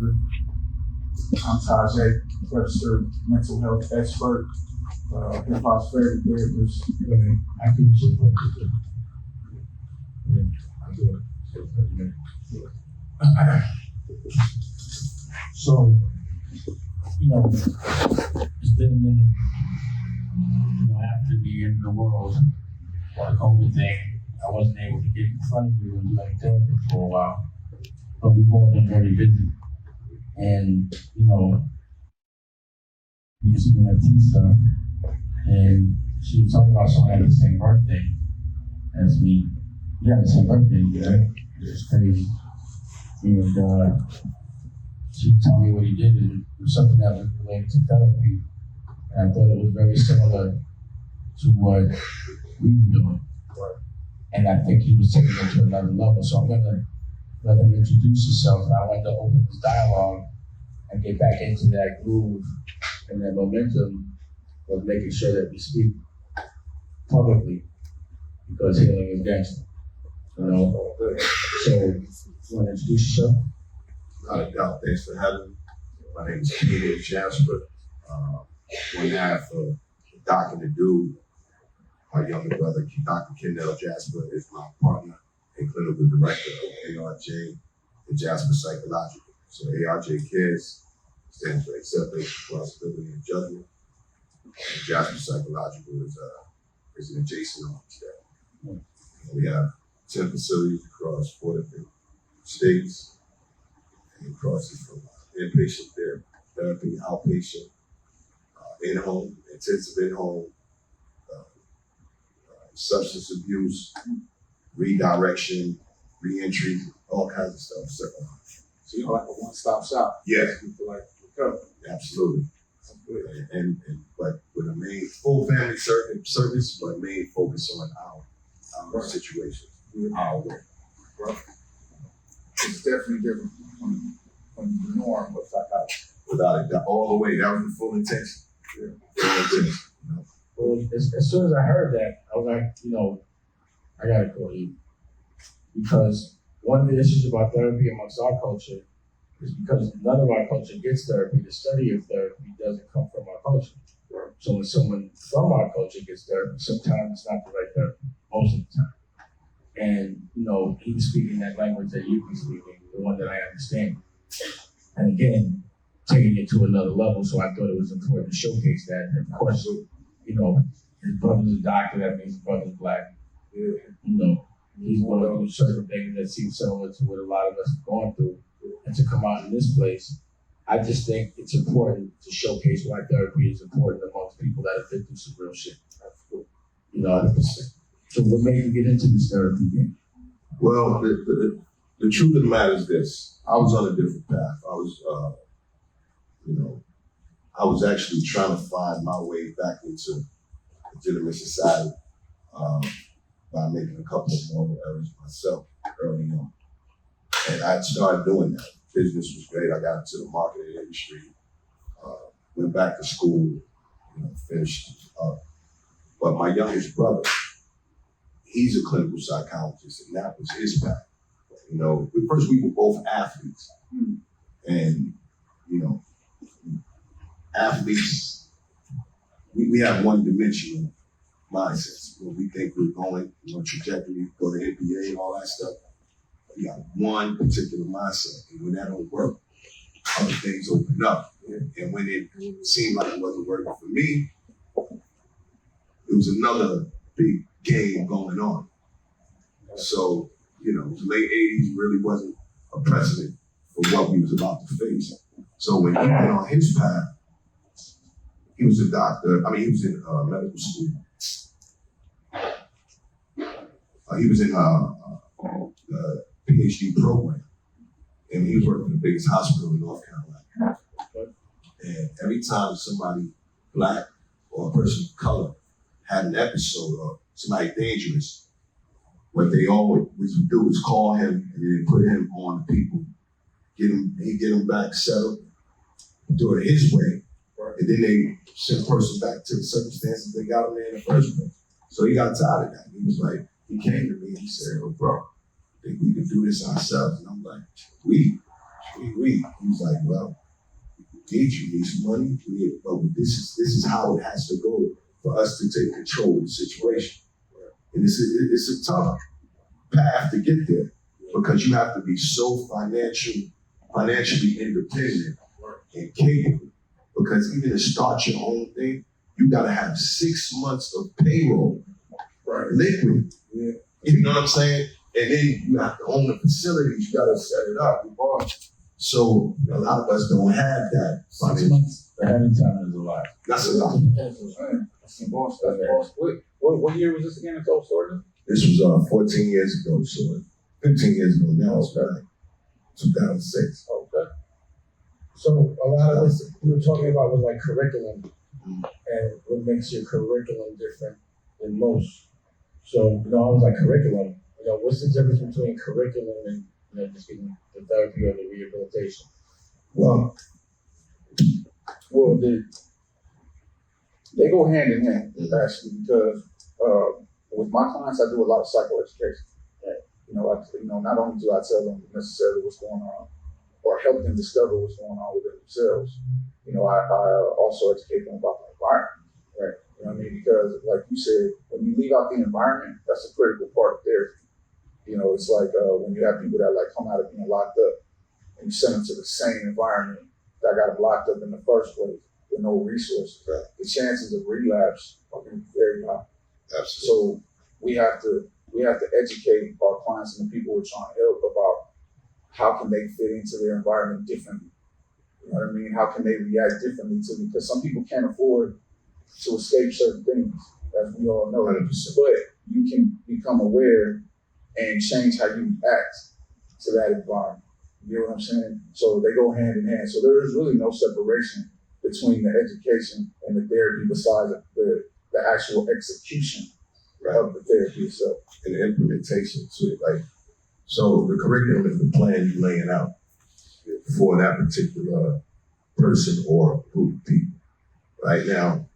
I'm Tajay, registered mental health expert, hip hop therapy therapist. I can just put it. So, it's been a minute, after the end of the world, or the COVID thing, I wasn't able to get in front of you and do any therapy for a while, but we've all been very busy. And, because we went to stuff, and she was talking about someone had the same birthday as me. You had the same birthday, right? It's crazy. And she told me what he did, and it was something that was related to therapy. And I thought it was very similar to what we were doing. And I think he was taking it to another level. So I'm gonna let him introduce himself, and I want to open this dialogue and get back into that groove and that momentum of making sure that we speak publicly, because healing is gangster. So, you want to introduce yourself? Without a doubt, thanks for having me. My name is Kendall, Jasper. One half of Dr. the Dude. My younger brother, Dr. Kendall Jasper, is my partner and clinical director of ARJ and Jasper Psychological. So ARJ Cares stands for Acceptance, Responsibility, and Judgment. And Jasper Psychological is an adjacent arm to that. We have 10 facilities across 4 different states, and crosses from inpatient therapy, outpatient, in-home, intensive in-home, substance abuse, redirection, reentry, all kinds of stuff. So you're like a one-stop shop. Yes. People like recovery. Absolutely. But with a main full family service, but main focus on our situation, our way. Right. It's definitely different from the norm of psychology. Without a doubt, all the way. That was the full intention. Yeah. Full intention. Well, as soon as I heard that, I was like, I gotta call you. Because one of the issues about therapy amongst our culture is because none of our culture gets therapy, the study of therapy doesn't come from our culture. Right. So when someone from our culture gets therapy, sometimes it's not the right therapy, most of the time. And, he was speaking that language that you be speaking, the one that I understand. And again, taking it to another level, so I thought it was important to showcase that. And of course, his brother's a doctor, that means his brother's black. Yeah. He's going through certain things that seem similar to what a lot of us have gone through. And to come out in this place, I just think it's important to showcase why therapy is important amongst people that have been through some real shit. So what made you get into this therapy game? Well, the truth of the matter is this. I was on a different path. I was actually trying to find my way back into legitimate society by making a couple of moral errors myself early on. And I started doing that. Business was great. I got into the marketing industry, went back to school, finished up. But my youngest brother, he's a clinical psychologist, and that was his path. First we were both athletes. And, athletes, we have one-dimensional mindsets. We think we're going, trajectory, go to NBA and all that stuff. We got one particular mindset, and when that don't work, other things open up. And when it seemed like it wasn't working for me, it was another big game going on. So, the late 80s really wasn't a precedent for what we was about to face. So when he went on his path, he was a doctor. He was in medical school. He was in the PhD program. And he was working in the biggest hospital in North Carolina. And every time somebody black or a person of color had an episode or somebody dangerous, what they always would do is call him and then put him on the people, he'd get him back settled, do it his way, and then they send the person back to the circumstances they got him in the first place. So he got tired of that. He was like, he came to me and he said, "Oh, bro, I think we can do this ourselves." And I'm like, we He was like, well, Gage, you need some money, but this is how it has to go for us to take control of the situation. And it's a tough path to get there because you have to be so financially independent and capable. Because even to start your own thing, you gotta have 6 months of payroll, liquid. Yeah. You know what I'm saying? And then you have to own the facilities. You gotta set it up. So a lot of us don't have that. 6 months ahead of time is a lot. That's a lot. That's some boss. What year was this again? It's all sorted. This was 14 years ago, so 15 years ago now. It's like 2006. Okay. So a lot of this we were talking about was like curriculum and what makes your curriculum different than most. So, I was like curriculum, what's the difference between curriculum and, just getting the therapy or the rehabilitation? Well, they go hand in hand, actually, because with my clients, I do a lot of psychoeducation. Not only do I tell them necessarily what's going on or help them discover what's going on within themselves, I also educate them about the environment, right? You know what I mean? Because like you said, when you leave out the environment, that's a critical part of therapy. It's like when you have people that like come out of being locked up and you send them to the same environment that got them locked up in the first place with no resources, right? The chances of relapse are going to be very high. Absolutely. So we have to educate our clients and the people we're trying to help about how can they fit into their environment differently. You know what I mean? How can they react differently to it? Because some people can't afford to escape certain things, as we all know. 100%. But you can become aware and change how you act to that environment. You know what I'm saying? So they go hand in hand. So there is really no separation between the education and the therapy besides the actual execution of the therapy itself. And the implementation to it. So the curriculum is the plan you're laying out for that particular person or group of people. Right now,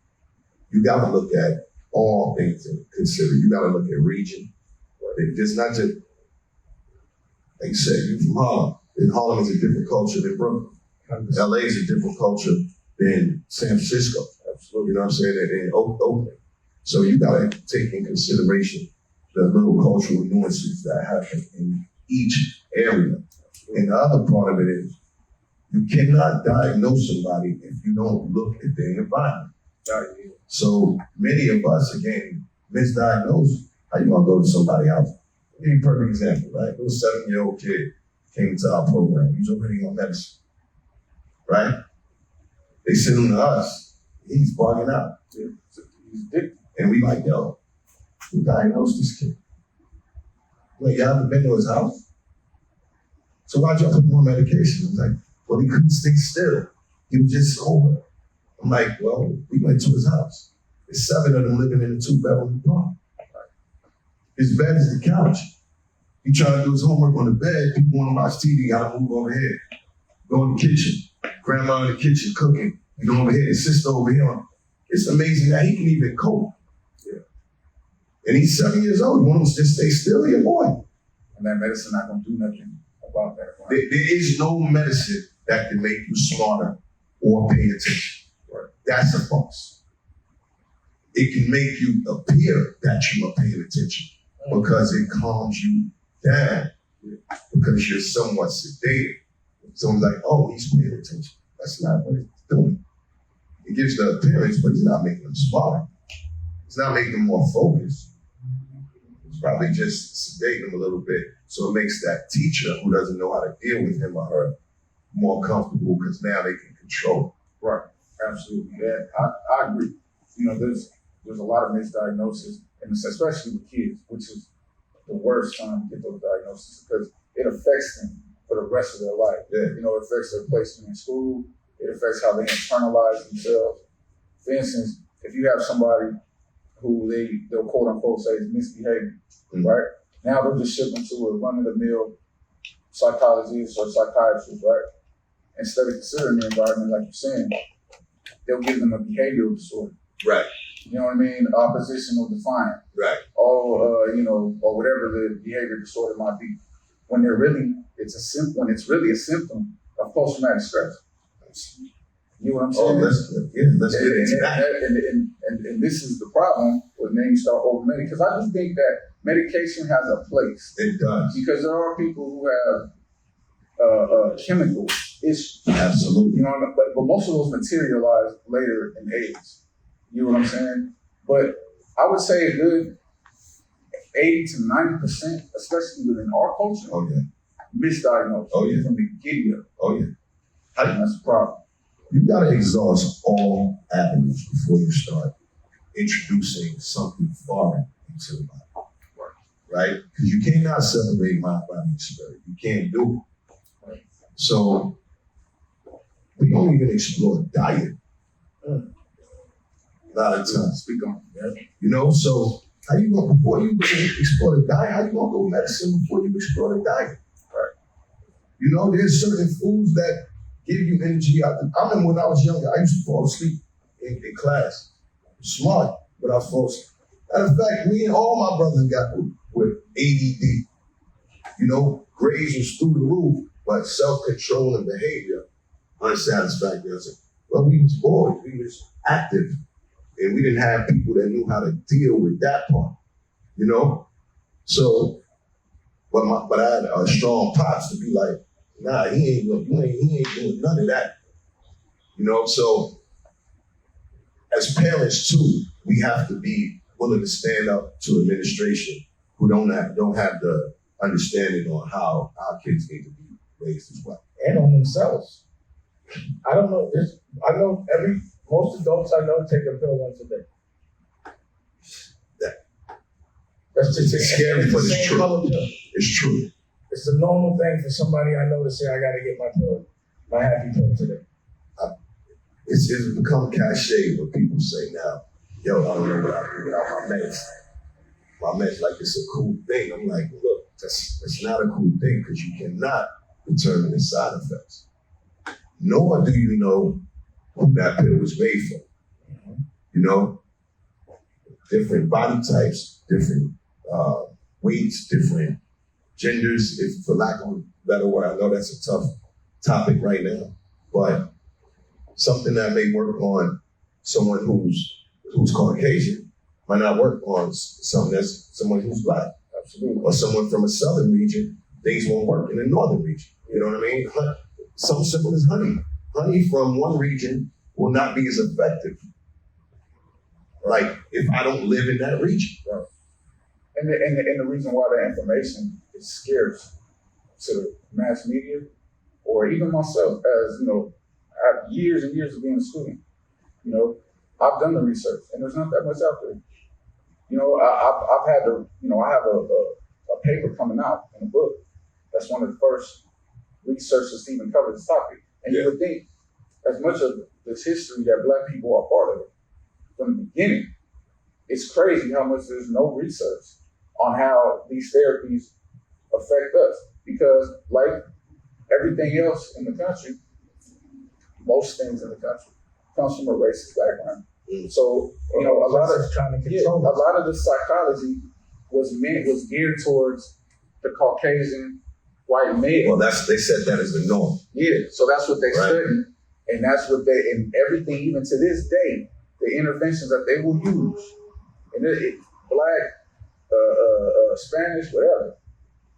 you got to look at all things and consider. You got to look at region. It's not just, like you said, you're from Harlem. And Harlem is a different culture than Brooklyn. LA is a different culture than San Francisco. Absolutely. You know what I'm saying? And Oakland. So you got to take in consideration the little cultural nuances that happen in each area. And the other part of it is, you cannot diagnose somebody if you don't look at their environment. So many of us, again, misdiagnosed. How you gonna go to somebody else? I'll give you a perfect example, right? A little 7-year-old kid came into our program. He's already on medicine, right? They send him to us. He's bugging out. He's addicted. And we like, yo, who diagnosed this kid? Like, y'all haven't been to his house? So why'd y'all put him on medication? He's like, well, he couldn't stay still. He was just sober. I'm like, well, we went to his house. There's 7 of them living in a 2-bedroom apartment. His bed is the couch. He trying to do his homework on the bed. People want to watch TV. Gotta move over here. Go in the kitchen. Grandma in the kitchen cooking. You go over here. His sister over here. It's amazing that he can even cope. Yeah. And he's 7 years old. You want him to just stay still? Your boy. And that medicine not gonna do nothing about that. Right? There is no medicine that can make you smarter or pay attention. Right. That's a false. It can make you appear that you are paying attention because it calms you down because you're somewhat sedated. Someone's like, oh, he's paying attention. That's not what it's doing. It gives the appearance, but it's not making them smarter. It's not making them more focused. It's probably just sedating them a little bit. So it makes that teacher who doesn't know how to deal with him or her more comfortable because now they can control it. Right, absolutely. Yeah, I agree. There's a lot of misdiagnosis, and especially with kids, which is the worst time to get those diagnoses because it affects them for the rest of their life. Yeah. It affects their placement in school. It affects how they internalize themselves. For instance, if you have somebody who they'll quote unquote say is misbehaving, right? Now they'll just ship them to a run-of-the-mill psychologist or psychiatrist, right? Instead of considering the environment, like you're saying, they'll give them a behavioral disorder. Right. You know what I mean? Oppositional defiant. Right. Or whatever the behavior disorder might be. When it's really a symptom post-traumatic stress. You know what I'm Oh, saying? let's get into that. And this is the problem when you start over-medicating. Because I just think that medication has a place. It does. Because there are people who have chemical issues. Absolutely. You know, but most of those materialize later in age. You know what I'm saying? But I would say a good 80 to 90%, especially within our culture, Oh yeah. misdiagnosed from the get-go. Oh yeah. That's the problem. You gotta exhaust all avenues before you start introducing something foreign into the body. Right? Because you cannot separate mind, body, and spirit. You can't do it. Right. So we don't even explore diet. A lot of times. Speak on it. You know, so how you gonna, before you explore the diet, how you gonna go medicine before you explore the diet? Right. You know, there's certain foods that give you energy. I remember when I was younger, I used to fall asleep in class. Smart, but I was falling asleep. Matter of fact, me and all my brothers got with ADD. You know, grades was through the roof, but self-control and behavior, unsatisfactory. I said, well, we was bored, we was active, and we didn't have people that knew how to deal with that part, you know? So, but I had a strong pops to be like, nah, he ain't doing none of that. You know, so as parents too, we have to be willing to stand up to administration who don't have the understanding on how our kids need to be raised as well. And on themselves. I don't know. Most adults I know take a pill once a day. That's just It's scary, but it's true. Pill. It's true. It's a normal thing for somebody I know to say, I got to get my happy pill today. It's become cliche when people say now, yo, I don't know what I do without my meds. My meds, like it's a cool thing. I'm like, look, that's not a cool thing because you cannot determine the side effects. Nor do you know who that pill was made for. You know, different body types, different weights, different genders, if for lack of a better word. I know that's a tough topic right now, but something that may work on someone who's Caucasian might not work on someone who's Black. Absolutely. Or someone from a southern region, things won't work in the northern region. You know what I mean? Something simple as honey. Honey from one region will not be as effective. Like if I don't live in that region. Right. And the reason why that information is scarce to the mass media, or even myself, as you know, I have years and years of being a student. You know, I've done the research, and there's not that much out there. You know, I've had to, you know, I have a paper coming out in a book. That's one of the first researchers to even cover this topic. And you would think, as much of this history that Black people are part of, from the beginning, it's crazy how much there's no research on how these therapies affect us. Because like everything else in the country, most things in the country comes from a racist background. So, you know, a lot of the psychology was geared towards the Caucasian white male. Well, they said that as the norm. Yeah, so that's what they studied, and that's what and everything, even to this day, the interventions that they will use, and Black, Spanish, whatever,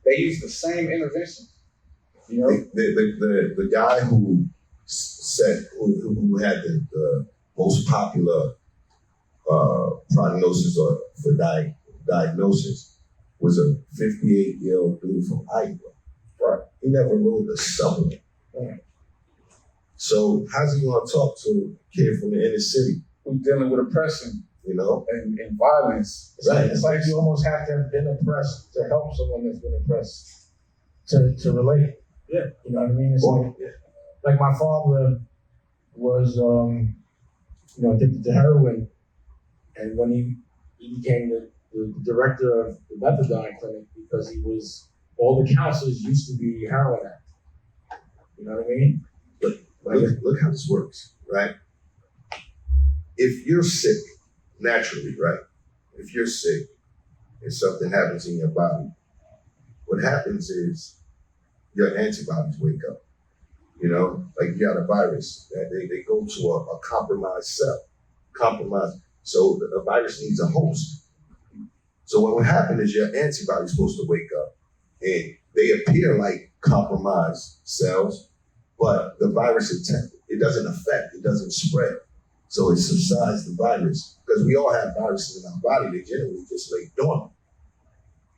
they use the same intervention. You know, the guy who said who had the most popular prognosis or for diagnosis was a 58-year-old dude from Iowa. Right. He never rolled a supplement. Right. So how's he gonna talk to a kid from the inner city who's dealing with oppression, you know, and violence? It's like you almost have to have been oppressed to help someone that's been oppressed to relate. Yeah. You know what I mean? It's like my father was addicted to heroin, and when he became the director of the methadone clinic, because all the counselors used to be heroin addicts. You know what I mean? But look how this works, right? If you're sick naturally, right? If you're sick and something happens in your body, what happens is your antibodies wake up. You know, like you got a virus that they go to a compromised cell, compromised. So the virus needs a host. So what would happen is your antibody's supposed to wake up and they appear like compromised cells, but the virus it doesn't affect, it doesn't spread. So it subsides the virus because we all have viruses in our body. They generally just lay dormant.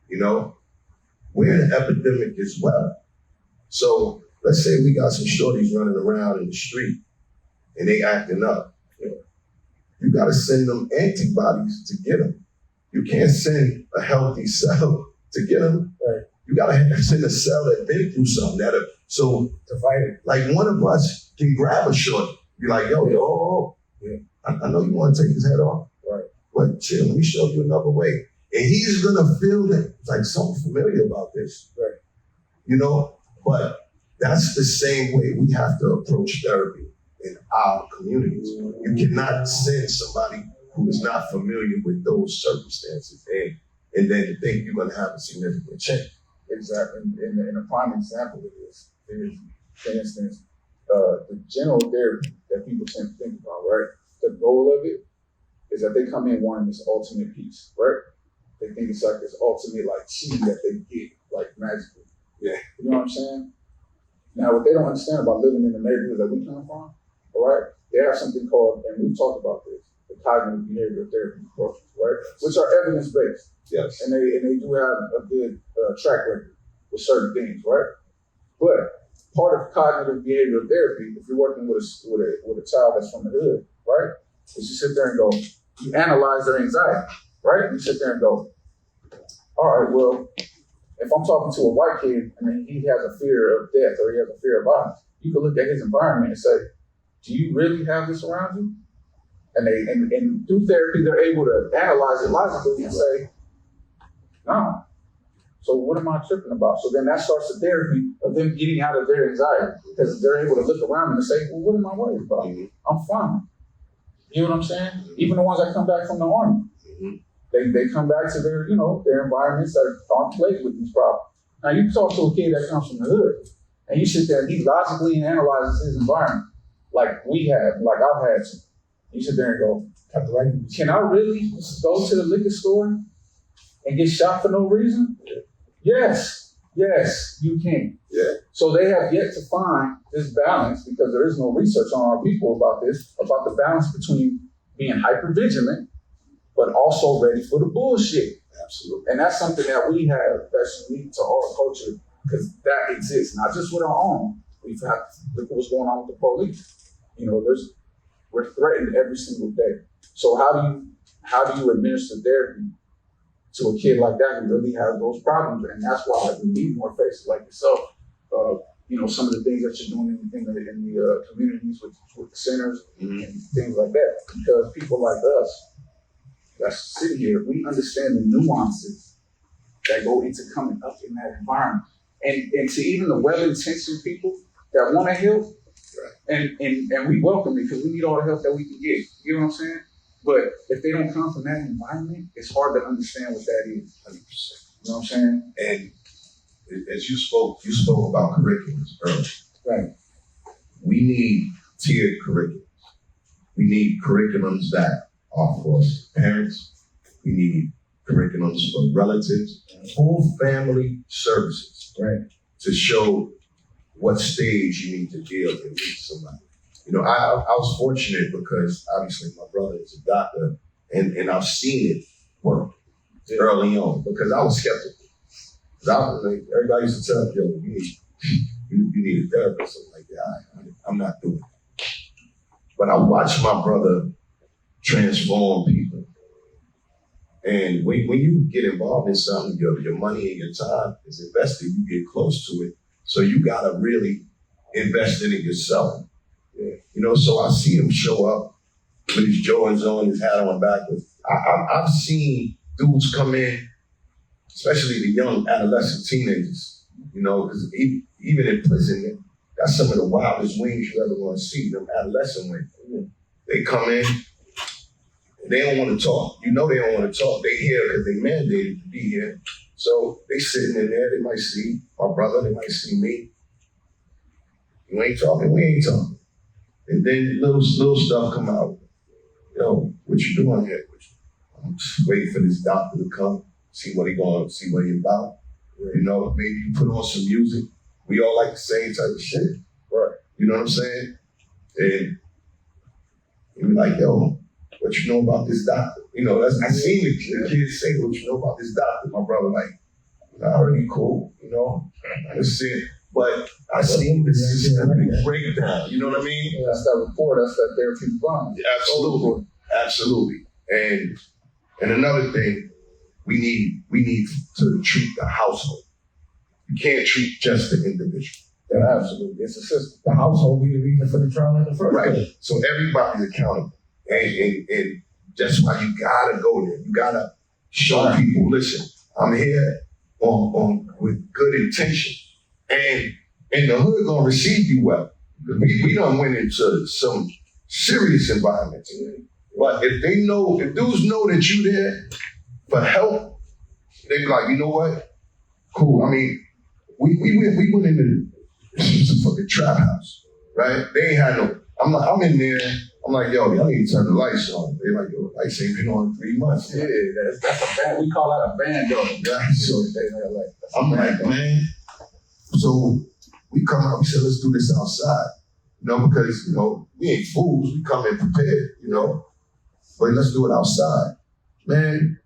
You know, we're in an epidemic as well. So let's say we got some shorties running around in the street and they acting up. You got to send them antibodies to get them. You can't send a healthy cell to get them. Right. You got to send a cell that's been through something so To fight it. like one of us can grab a short, be like, yo, Yeah. I know you want to take his head off, Right. but chill, let me show you another way. And he's gonna feel that like something familiar about this. Right. You know, but that's the same way we have to approach therapy in our communities. You cannot send somebody who is not familiar with those circumstances and then think you're gonna have a significant change. Exactly. And a prime example of this is, for instance, the general therapy that people tend to think about, right? The goal of it is that they come in wanting this ultimate peace, right? They think it's like this ultimate like chi that they get like magically. Yeah. You know what I'm saying? Now, what they don't understand about living in the neighborhood that we come from, all right? They have something called, and we've talked about this, the cognitive behavioral therapy approaches, right? Which are evidence-based. Yes. And they do have a good track record with certain things, right? But part of cognitive behavioral therapy, if you're working with a child that's from the hood, right? Is you sit there and go, you analyze their anxiety, right? You sit there and go, all right, well, if I'm talking to a white kid and he has a fear of death or he has a fear of violence, you can look at his environment and say, do you really have this around you? And through therapy, they're able to analyze it logically and say, no. So what am I tripping about? So then that starts the therapy of them getting out of their anxiety because they're able to look around and say, well, what am I worried about? I'm fine. You know what I'm saying? Even the ones that come back from the army, they come back to their environments that aren't plagued with these problems. Now you talk to a kid that comes from the hood and you sit there and he logically analyzes his environment like I've had to. You sit there and go, can I really go to the liquor store and get shot for no reason? Yes, you can. Yeah. So they have yet to find this balance because there is no research on our people about the balance between being hypervigilant, but also ready for the bullshit. Absolutely. And that's something that we have that's unique to our culture because that exists, not just with our own. We've had, look what's going on with the police. We're threatened every single day. So how do you administer therapy to a kid like that who really has those problems? And that's why we need more faces like yourself. Some of the things that you're doing in the communities with the centers and things like that. Because people like us that sit here, we understand the nuances that go into coming up in that environment. And to even the well-intentioned people that want to help, and we welcome it because we need all the help that we can get. You know what I'm saying? But if they don't come from that environment, it's hard to understand what that is. 100%. You know what I'm saying? And as you spoke about curriculums earlier. Right. We need tiered curriculums. We need curriculums that are for parents. We need curriculums for relatives, full family services, Right. to show what stage you need to deal with somebody. I was fortunate because obviously my brother is a doctor and I've seen it work early on because I was skeptical. Everybody used to tell me, yo, you need a therapist. I'm like, yeah, I'm not doing it. But I watched my brother transform people. And when you get involved in something, your money and your time is invested, you get close to it. So you gotta really invest in it yourself. Yeah. So I see him show up with his Jordans on, his hat on backwards. I've seen dudes come in, especially the young adolescent teenagers, because even in prison, that's some of the wildest wings you ever want to see, them adolescent wings. They come in, they don't want to talk. They don't want to talk. They here because they mandated to be here. So they sitting in there, they might see my brother, they might see me. You ain't talking, we ain't talking. And then little stuff come out. Yo, what you doing here? I'm just waiting for this doctor to come, see what he about. You know, maybe you put on some music. We all like the same type of shit. Right. You know what I'm saying? And you be like, yo, what you know about this doctor? You know, I seen the kids say, what you know about this doctor? My brother like, already cool, you know? Let's see. But I seen the systemic breakdown, you know what I mean? Yeah, that's that report, that's that therapeutic bond. Absolutely. Absolutely. And another thing, we need to treat the household. You can't treat just the individual. Yeah, absolutely. It's a system. The household be the reason for the trauma in the first place. Right. So everybody's accountable. And that's why you gotta go there. You gotta show people, listen, I'm here on with good intention. And the hood gonna receive you well. We done went into some serious environments. But if dudes know that you there for help, they be like, you know what? Cool. I mean, we went into some fucking trap house, right? They ain't had no. I'm in there. I'm like, yo, y'all need to turn the lights on. They like, yo, lights ain't been on in 3 months. Yeah, that's a band. We call that a band, though. Right. So I'm like, man. So we come out. We said, let's do this outside. You know, because we ain't fools. We come in prepared. But let's do it outside, man.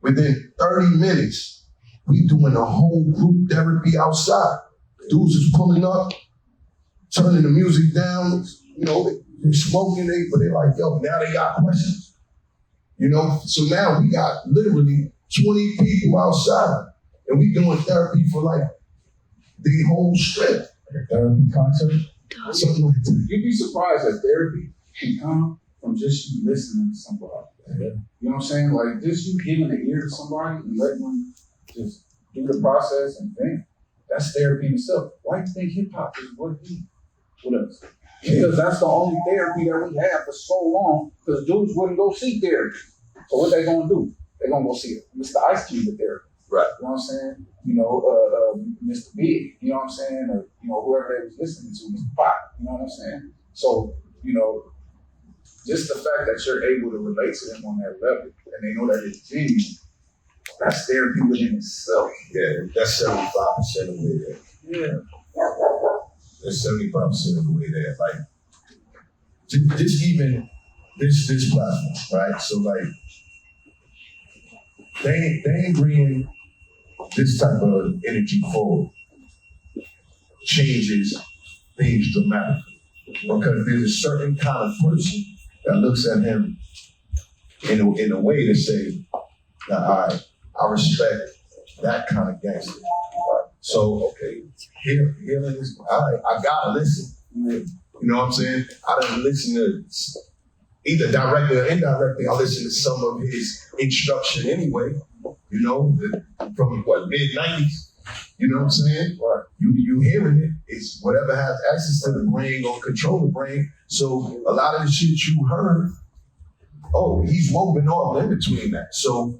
Within 30 minutes, we doing a whole group therapy outside. Dudes is pulling up, turning the music down. They smoking, but they like, yo, now they got questions. So now we got literally 20 people outside, and we doing therapy for like the whole strip. Therapy concert, something like that. You'd be surprised that therapy can come from just you listening to somebody. Yeah. You know what I'm saying? Like just you giving an ear to somebody and letting them just do the process and think. That's therapy in itself. Why do you think hip hop is what it is with us? Because that's the only therapy that we have for so long, because dudes wouldn't go see therapy. So what they gonna do? They're gonna go see Mr. Ice Cube at therapy. Right. You know what I'm saying? Mr. Big, you know what I'm saying? Or, whoever they was listening to, Mr. Pop, you know what I'm saying? So, just the fact that you're able to relate to them on that level and they know that it's genuine, that's therapy within itself. Yeah, that's 75% of the way there. Yeah. That's 75% of the way there. Like, just even this platform, right? So like, they ain't bringing this type of energy forward. Changes things dramatically. Because there's a certain kind of person that looks at him in a way to say, nah, I respect that kind of gangster. So, okay, healing is, I gotta listen. You know what I'm saying? I don't listen to, either directly or indirectly, I listen to some of his instruction anyway, from mid-90s. You know what I'm saying? Right. You hearing it, it's whatever has access to the brain or control the brain. So a lot of the shit you heard, he's woven all in between that. So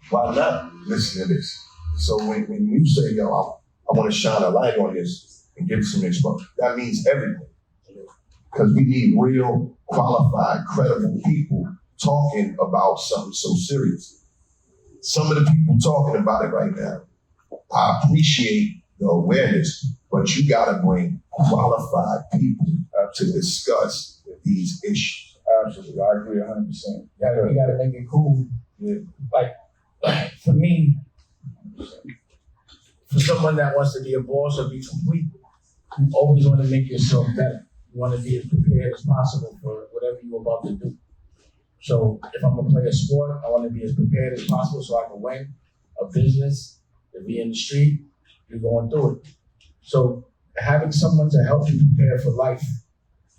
why not listen to this? So when you say, yo, I want to shine a light on this and give some exposure, that means everything. Because we need real, qualified, credible people talking about something so serious. Some of the people talking about it right now, I appreciate the awareness, but you gotta bring qualified people to discuss these issues. Absolutely, I agree 100%. You gotta make it cool. Yeah. Like for me, for someone that wants to be a boss or be complete, you always want to make yourself better. You want to be as prepared as possible for whatever you're about to do. So if I'm gonna play a sport, I want to be as prepared as possible so I can win. A business, to be in the street, you're going through it. So having someone to help you prepare for life,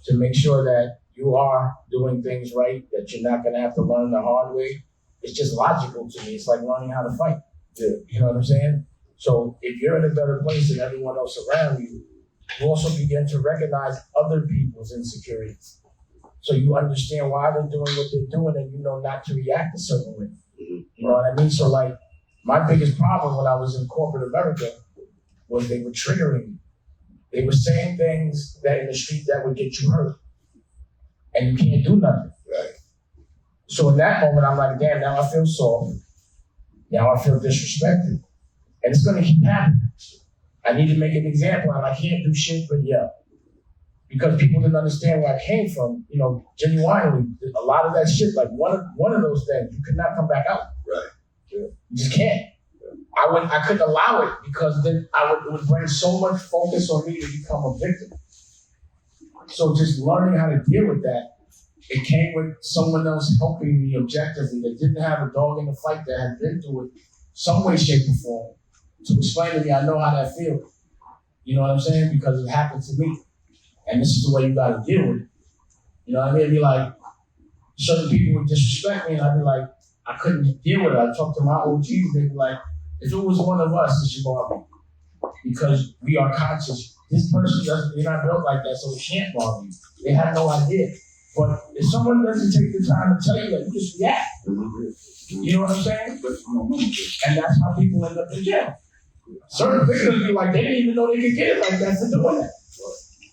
to make sure that you are doing things right, that you're not gonna have to learn the hard way, it's just logical to me. It's like learning how to fight. Yeah. You know what I'm saying? So if you're in a better place than everyone else around you, you also begin to recognize other people's insecurities. So you understand why they're doing what they're doing and you know not to react a certain way. You know what I mean? So like, my biggest problem when I was in corporate America was they were triggering me. They were saying things that in the street that would get you hurt. And you can't do nothing. Right. So in that moment, I'm like, damn, now I feel soft. Now I feel disrespected. And it's gonna keep happening. I need to make an example, and I can't do shit but yell. Because people didn't understand where I came from, genuinely, a lot of that shit, like one of those things, you could not come back out. Right. Yeah. You just can't. I couldn't allow it because then it would bring so much focus on me to become a victim. So just learning how to deal with that, it came with someone else helping me objectively that didn't have a dog in the fight, that had been through it some way, shape, or form, to explain to me, I know how that feels. You know what I'm saying? Because it happened to me. And this is the way you gotta deal with it. You know what I mean? It'd be like, certain people would disrespect me and I'd be like, I couldn't deal with it. I'd talk to my OGs, they'd be like, if it was one of us, it should bother me. Because we are conscious. This person they're not built like that, so it can't bother you. They have no idea. But if someone doesn't take the time to tell you that, you just react. You know what I'm saying? And that's how people end up in jail. Certain victims be like, they didn't even know they could get it like that for doing that.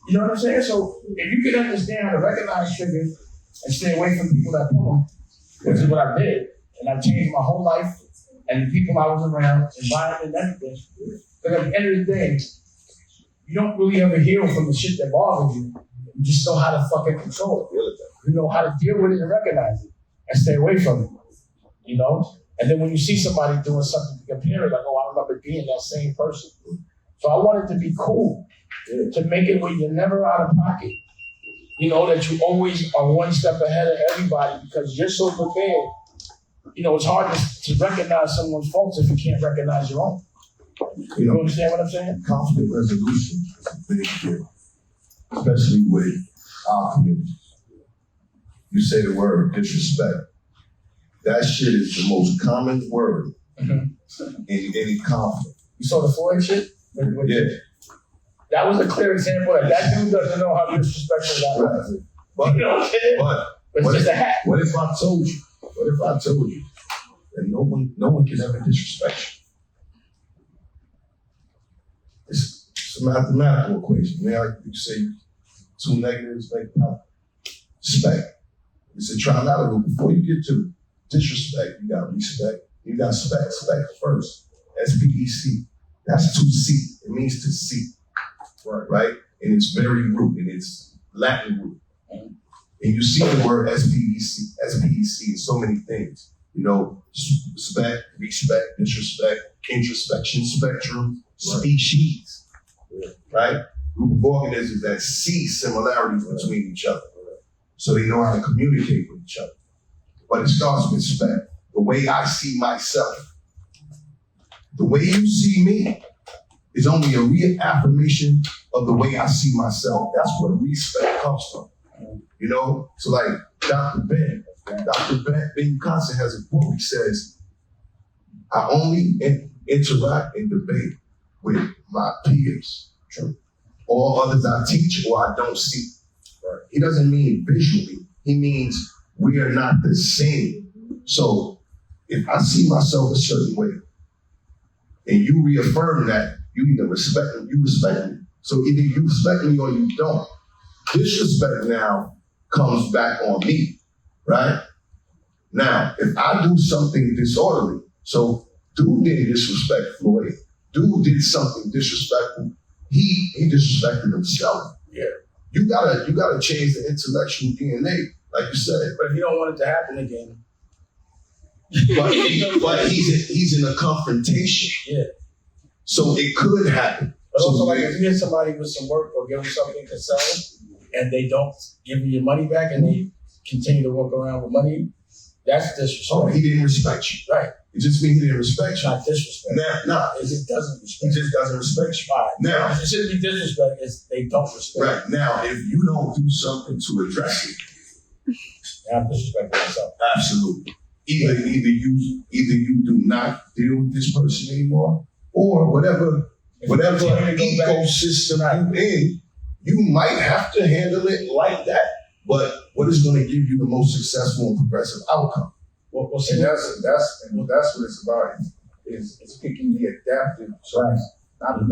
You know what I'm saying? So if you can understand how to recognize triggers and stay away from people that pull them, which is what I did, and I've changed my whole life and the people I was around, environment, and everything. But at the end of the day, you don't really ever heal from the shit that bothers you. You just know how to fucking control it. You know how to deal with it and recognize it and stay away from it. And then when you see somebody doing something to compare it, like, oh, I remember being that same person. So I want it to be cool, to make it where you're never out of pocket. That you always are one step ahead of everybody because you're so prepared. It's hard to recognize someone's faults if you can't recognize your own. You understand what I'm saying? Conflict resolution is a big deal, especially with our community. You say the word disrespect. That shit is the most common word in any conflict. You saw the Floyd shit? Yeah. That was a clear example that dude doesn't know how disrespectful that was. But, you know what I'm saying? But it's just a hat. What if I told you that no one can ever disrespect you? It's a mathematical equation. Like you say, two negatives make positive. Respect. It's a trilateral. Before you get to disrespect, you got respect. You got spec first. SPEC. That's to see. It means to see. Right? And it's very root, and it's Latin root. And you see the word SPEC in so many things. Spec, respect, disrespect, introspection, spectrum, species. Right? Group of organisms that see similarities between each other. So they know how to communicate with each other. But it starts with respect. The way I see myself. The way you see me is only a reaffirmation of the way I see myself. That's where respect comes from. So like Dr. Ben Constant has a quote. He says, I only interact and debate with my peers. True. All others I teach or I don't see. Right. He doesn't mean visually. He means we are not the same. So if I see myself a certain way and you reaffirm that, you either respect me, you respect me. So either you respect me or you don't. Disrespect now comes back on me, right? Now, if I do something disorderly, so dude didn't disrespect Floyd, dude did something disrespectful, he disrespected himself. Yeah. You gotta change the intellectual DNA, like you said. But if you don't want it to happen again. But he's in a confrontation. Yeah. So it could happen. But also, like, if you get somebody with some work or give them something to sell, and they don't give you your money back, and they continue to walk around with money, that's disrespect. Oh, he didn't respect you. Right. It just means he didn't respect you. Not disrespect. It just doesn't respect. He just doesn't respect you. Right. Now, it shouldn't be disrespect. They don't respect. Right. Now, if you don't do something to address it, I'm disrespecting myself. Absolutely. Either you do not deal with this person anymore, or whatever ecosystem you're in, you might have to handle it like that. But what is going to give you the most successful and progressive outcome? Well, see, that's what it's about. It's picking the adaptive choice not the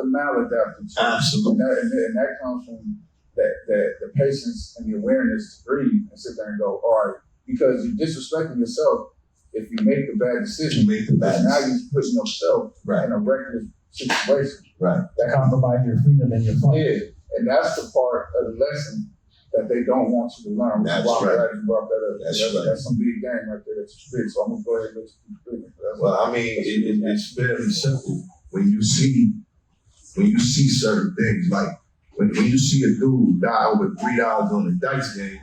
maladaptive choice. Absolutely. And that comes from the patience and the awareness to breathe and sit there and go, all right, because you're disrespecting yourself if you make the bad decision. Now you're putting yourself in a reckless situation. Right. That compromise your freedom and your fun. Yeah, and that's the part of the lesson that they don't want you to learn. That's right. You brought that up. That's some big game right there that you speak. So I'm gonna go ahead and let you speak. Well, I mean, it's fairly simple. When you see certain things, like when you see a dude die over $3 on a dice game,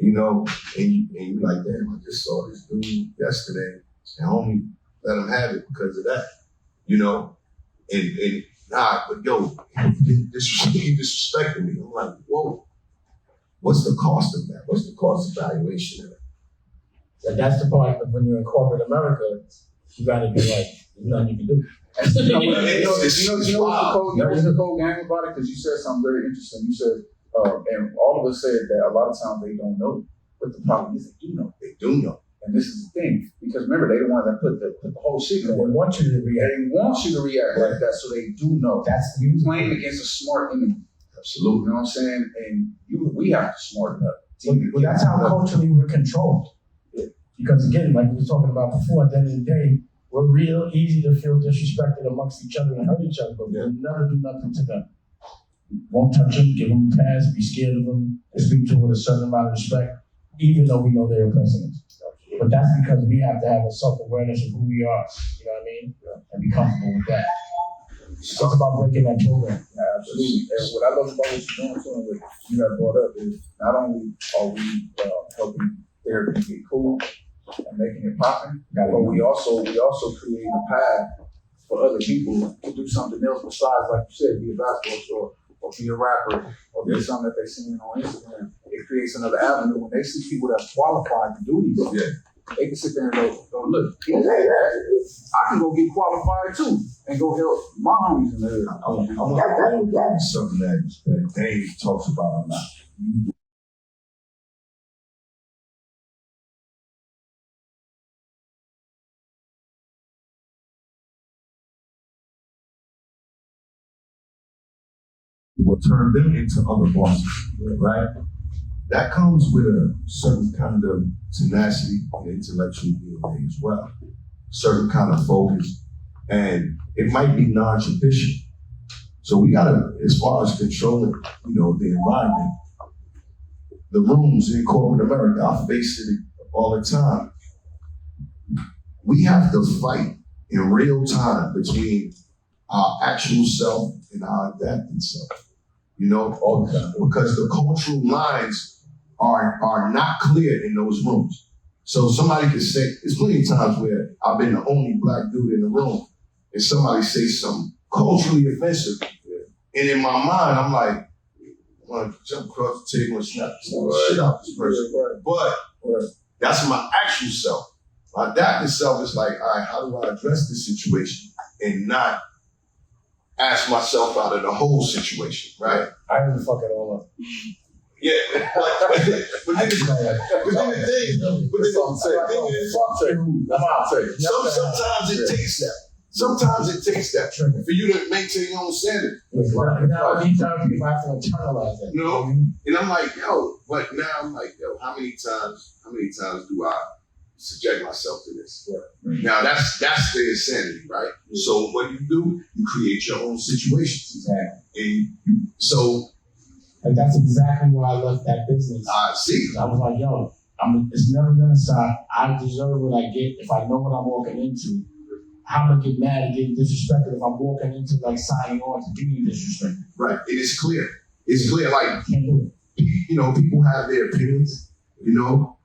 you know, and you like, damn, I just saw this dude yesterday, and only let him have it because of that, you know, and but yo, he disrespected me. I'm like, whoa, what's the cost of that? What's the cost of valuation of that? And that's the part of when you're in corporate America, you gotta be like, there's nothing you can do. You know what's the cold game about it? Because you said something very interesting. You said, and all of us said that a lot of times they don't know. But the problem is they do know. They do know. And this is the thing. Because remember, they the ones that put the whole shit in. They want you to react. They want you to react like that, so they do know. That's you playing against a smart enemy. Absolutely. You know what I'm saying? And we have to smarten up. Well, that's how culturally we're controlled. Because again, like we were talking about before, at the end of the day, we're real easy to feel disrespected amongst each other and hurt each other, but we'll never do nothing to them. Won't touch them, give them a pass, be scared of them, and speak to them with a certain amount of respect, even though we know they're oppressing us. But that's because we have to have a self-awareness of who we are, you know what I mean? And be comfortable with that. It's about breaking that program. Absolutely. And what I love about what you're doing, too, and what you have brought up is not only are we helping therapy get cool and making it popping, but we also create a path for other people to do something else besides, like you said, be a basketball star or be a rapper or be something that they're seeing on Instagram. It creates another avenue. When they see people that's qualified to do these things, they can sit there and go look, I can go get qualified too and go help my homies in there. I want to get something that Dave talks about a lot. Will turn them into other bosses, right? That comes with a certain kind of tenacity and intellectual DNA as well, certain kind of focus, and it might be non-traditional. So we gotta, as far as controlling, the environment, the rooms in corporate America, I face it all the time. We have to fight in real time between our actual self and our adapted self. All the time. Because the cultural lines are not clear in those rooms. So somebody could say, there's plenty of times where I've been the only black dude in the room and somebody says something culturally offensive. And in my mind, I'm like, I want to jump across the table and snap the shit out this person. But that's my actual self. My adapted self is like, all right, how do I address this situation and not ask myself out of the whole situation, right? I didn't fuck it all up. Yeah, but then the thing is, sometimes it takes that. Sometimes it takes that for you to maintain your own sanity. Now, these times people have to internalize that. And I'm like, how many times do I subject myself to this? Right. Now that's the insanity, right? So what do? You create your own situations. Exactly. And that's exactly why I left that business. I see. I was like, yo, it's never gonna stop. I deserve what I get if I know what I'm walking into. How am I get mad and get disrespected if I'm walking into signing on to being disrespected? Right. It is clear. It's clear. Like, people have their opinions. He'll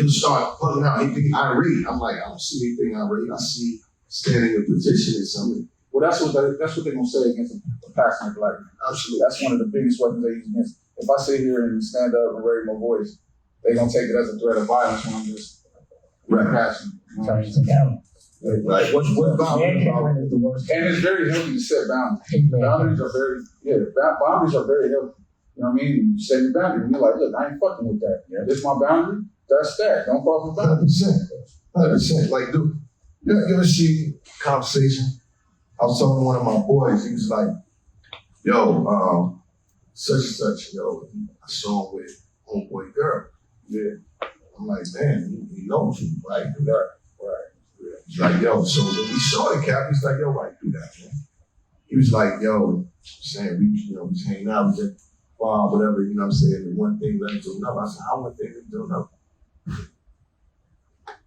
start pulling out anything I read. I'm like, I don't see anything I read. I see standing in position and something. Well, that's what they're gonna say against a passionate black man. Absolutely. That's one of the biggest weapons they use against. If I sit here and stand up and raise my voice, they're gonna take it as a threat of violence when I'm just passionate. Right. What's boundaries? And it's very healthy to set boundaries. Boundaries are very healthy. You know what I mean? You set your boundary and you're like, look, I ain't fucking with that. This is my boundary. That's that. Don't cross my boundary. 100%. Like, dude, You ever see conversation? I was talking to one of my boys. He was like, "Yo, such and such. Yo, I saw him with homeboy girl." Yeah. I'm like, "Man, he knows you, right?" Right. He's like, "Yo." So when we saw the cap, he's like, "Yo, why you do that, man?" He was like, "Yo, saying we was hanging out, we just bar, whatever. You know what I'm saying? And one thing led to another." I said, "How one thing led to another?"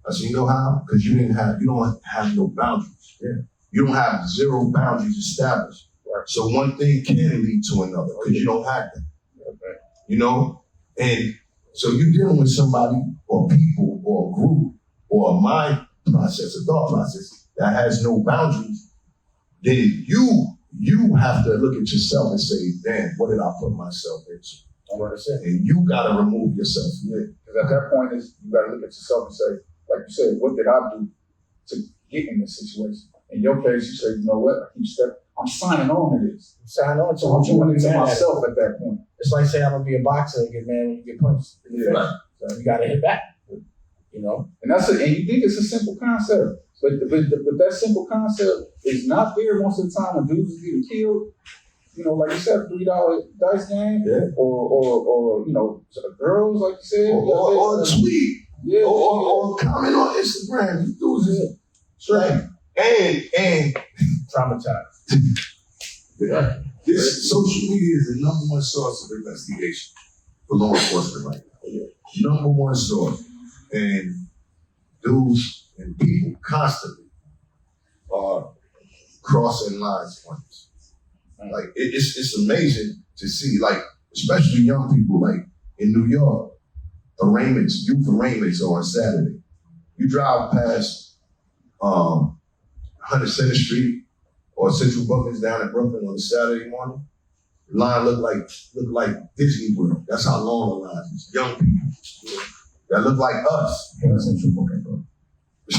I said, "You know how? Because you don't have no boundaries. Yeah. You don't have zero boundaries established. Right. So one thing can lead to another because you don't have them. Okay. You know? And so you're dealing with somebody or people or a group or a mind process, a thought process that has no boundaries, then you have to look at yourself and say, damn, what did I put myself into? 100%. And you got to remove yourself from it. Because at that point, you got to look at yourself and say, like you said, what did I do to get in this situation? In your case, you say, you know what? I'm signing on to this. Sign on to So I'm what you want doing to it be to mad at. myself at that point. It's like saying I'm gonna be a boxer and get mad when you get punched in the face. Right. So you gotta hit back. You know? And that's it. And you think it's a simple concept, but that simple concept is not there most of the time when dudes is getting killed. You know, like you said, $3 dice game, Yeah. or girls, like you said, Or tweet. yeah, Or comment on Instagram. You dudes is straight. And Traumatized. this social media is the number one source of investigation for law enforcement right now. Number one source. And dudes and people constantly are crossing lines on this. Like it's amazing to see, like, especially young people, like in New York, youth arraignments are on Saturday. You drive past 100 Center Street or Central Bookings down in Brooklyn on a Saturday morning, the line look like Disney World. That's how long the line is. Young people that look like us. Yeah, Central Booking, bro. I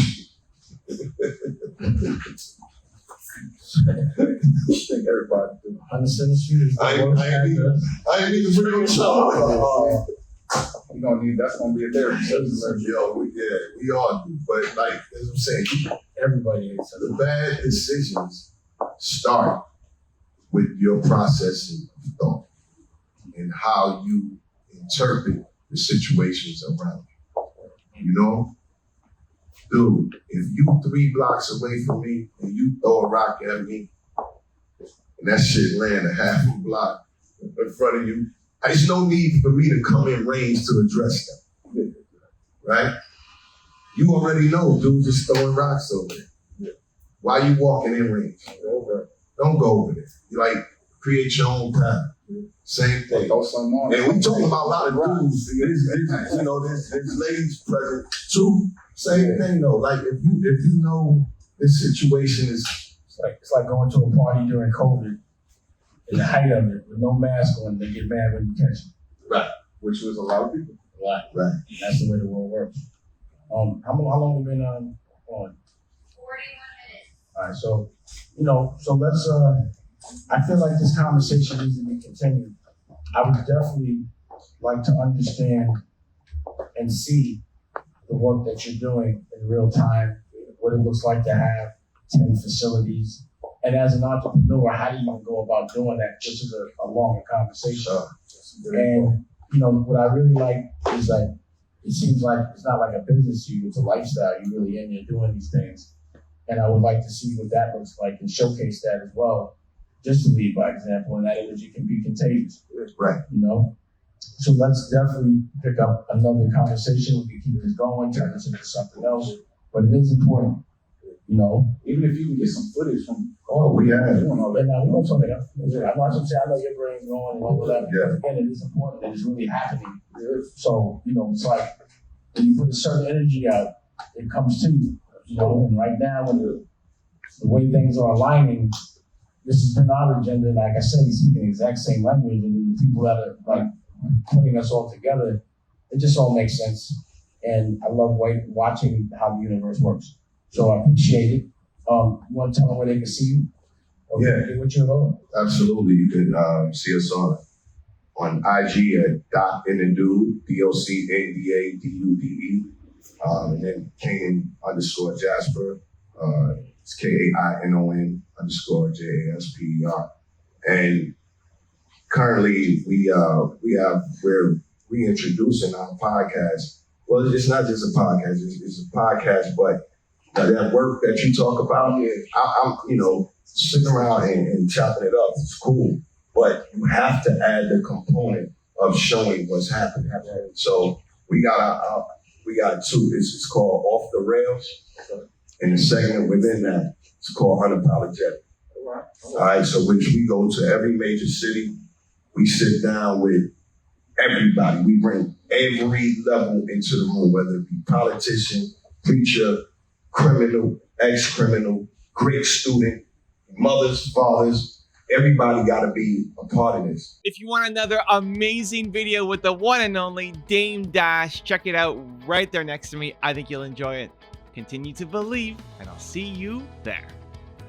think everybody do. 100 Center Street is the I worst ain't even bring them up. That's gonna be a therapy session. Yo, we all do. But like, as I'm saying, Everybody hates it. the bad decisions start with your processing of thought and how you interpret the situations around you. You know? Dude, if you 3 blocks away from me and you throw a rock at me and that shit land a half a block in front of you, there's no need for me to come in range to address that. Right? You already know dudes just throwing rocks over there. Yeah. Why you walking in range? Don't go over there. You like create your own path. Yeah. Same thing. Throw something on. And we talking about a lot of dudes. There's ladies present too. Same thing though. Like if you know this situation is It's like going to a party during COVID, in the height of it, with no mask on, they get mad when you catch them. right. Which was a lot of people. Right. That's the way the world works. How long have we been on? 41 minutes. All right, so let's. I feel like this conversation needs to be continued. I would definitely like to understand and see the work that you're doing in real time, what it looks like to have 10 facilities. And as an entrepreneur, how do you even go about doing that? Just as a longer conversation. And, what I really like is that it seems like it's not like a business to you, it's a lifestyle. You're really in there doing these things. And I would like to see what that looks like and showcase that as well, just to lead by example, and that energy can be contagious. Right. So let's definitely pick up another conversation. We can keep this going, turn this into something else. But it is important, Even if you can get some footage from we have. doing all But that. now we're gonna talk it up. I know your brain's going and all of that. Yeah. Again, it is important that it's really happening. Yeah. So, it's like when you put a certain energy out, it comes to you. And right now when the way things are aligning, this has been our agenda. Like I said, we speak the exact same language, and the people that are like putting us all together, it just all makes sense. And I love watching how the universe works. So I appreciate it. You want to tell them where they can see you? Or Yeah. what you're about? Absolutely. You can see us on IG at @DocNDude, DocNDADUDE, and then Kane _Jasper. It's KAINON_JASPER. And currently we're reintroducing our podcast. Well, it's not just a podcast, it's a podcast, but that work that you talk about, I'm sitting around and chopping it up, it's cool. But you have to add the component of showing what's happening. So we got two. It's called Off the Rails, and the segment within that is called Unapologetic. All right, so which we go to every major city. We sit down with everybody. We bring every level into the room, whether it be politician, preacher, criminal, ex-criminal, great student, mothers, fathers. Everybody got to be a part of this. If you want another amazing video with the one and only Dame Dash, check it out right there next to me. I think you'll enjoy it. Continue to believe, and I'll see you there.